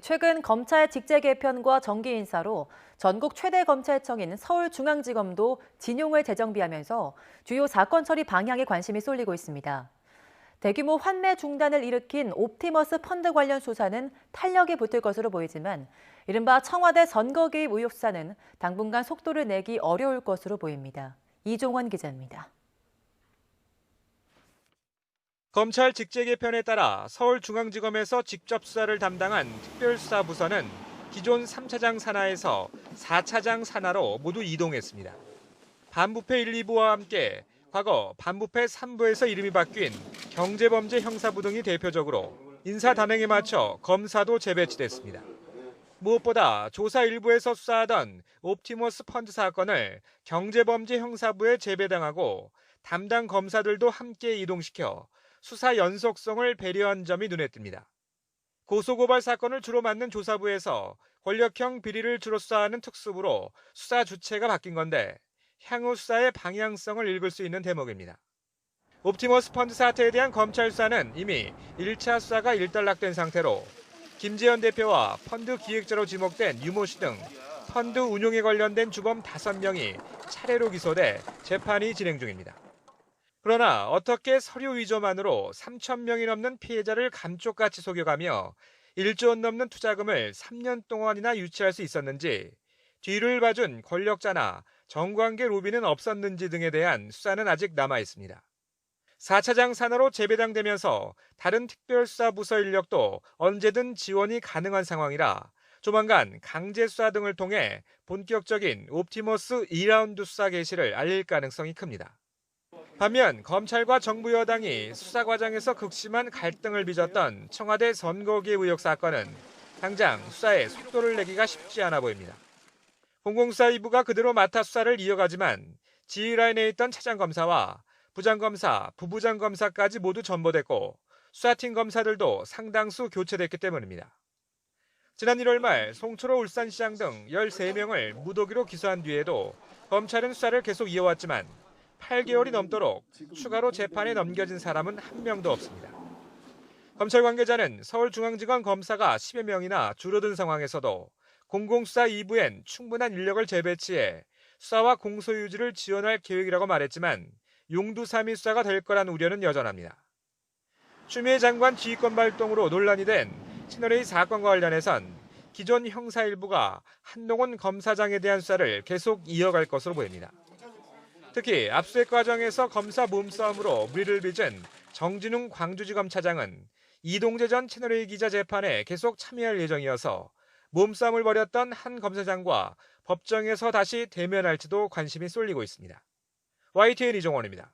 최근 검찰 직제 개편과 정기 인사로 전국 최대 검찰청인 서울중앙지검도 진용을 재정비하면서 주요 사건 처리 방향에 관심이 쏠리고 있습니다. 대규모 환매 중단을 일으킨 옵티머스 펀드 관련 수사는 탄력이 붙을 것으로 보이지만 이른바 청와대 선거 개입 의혹 수사는 당분간 속도를 내기 어려울 것으로 보입니다. 이종원 기자입니다. 검찰 직제 개편에 따라 서울중앙지검에서 직접 수사를 담당한 특별수사부서는 기존 3차장 산하에서 4차장 산하로 모두 이동했습니다. 반부패 1, 2부와 함께 과거 반부패 3부에서 이름이 바뀐 경제범죄 형사부 등이 대표적으로 인사 단행에 맞춰 검사도 재배치됐습니다. 무엇보다 조사 일부에서 수사하던 옵티머스 펀드 사건을 경제범죄 형사부에 재배당하고 담당 검사들도 함께 이동시켜 수사 연속성을 배려한 점이 눈에 띕니다. 고소고발 사건을 주로 맡는 조사부에서 권력형 비리를 주로 수사하는 특수부로 수사 주체가 바뀐 건데 향후 수사의 방향성을 읽을 수 있는 대목입니다. 옵티머스 펀드 사태에 대한 검찰 수사는 이미 1차 수사가 일단락된 상태로 김재현 대표와 펀드 기획자로 지목된 유모 씨 등 펀드 운용에 관련된 주범 5명이 차례로 기소돼 재판이 진행 중입니다. 그러나 어떻게 서류 위조만으로 3천 명이 넘는 피해자를 감쪽같이 속여가며 1조 원 넘는 투자금을 3년 동안이나 유치할 수 있었는지, 뒤를 봐준 권력자나 정관계 로비는 없었는지 등에 대한 수사는 아직 남아 있습니다. 4차장 산하로 재배당되면서 다른 특별수사부서 인력도 언제든 지원이 가능한 상황이라 조만간 강제 수사 등을 통해 본격적인 옵티머스 2라운드 수사 개시를 알릴 가능성이 큽니다. 반면 검찰과 정부 여당이 수사 과정에서 극심한 갈등을 빚었던 청와대 선거 개입 의혹 사건은 당장 수사에 속도를 내기가 쉽지 않아 보입니다. 공공수사 2부가 그대로 맡아 수사를 이어가지만 지휘라인에 있던 차장검사와 부장검사, 부부장검사까지 모두 전보됐고 수사팀 검사들도 상당수 교체됐기 때문입니다. 지난 1월 말 송철호 울산시장 등 13명을 무더기로 기소한 뒤에도 검찰은 수사를 계속 이어왔지만 8개월이 넘도록 추가로 재판에 넘겨진 사람은 한 명도 없습니다. 검찰 관계자는 서울중앙지검 검사가 10여 명이나 줄어든 상황에서도 공공수사 2부엔 충분한 인력을 재배치해 수사와 공소유지를 지원할 계획이라고 말했지만 용두사미 수사가 될 거란 우려는 여전합니다. 추미애 장관 지휘권 발동으로 논란이 된 채널A 사건과 관련해선 기존 형사 일부가 한동훈 검사장에 대한 수사를 계속 이어갈 것으로 보입니다. 특히 압수수색 과정에서 검사 몸싸움으로 무리를 빚은 정진웅 광주지검차장은 이동재 전 채널A 기자 재판에 계속 참여할 예정이어서 몸싸움을 벌였던 한 검사장과 법정에서 다시 대면할지도 관심이 쏠리고 있습니다. YTN 이종원입니다.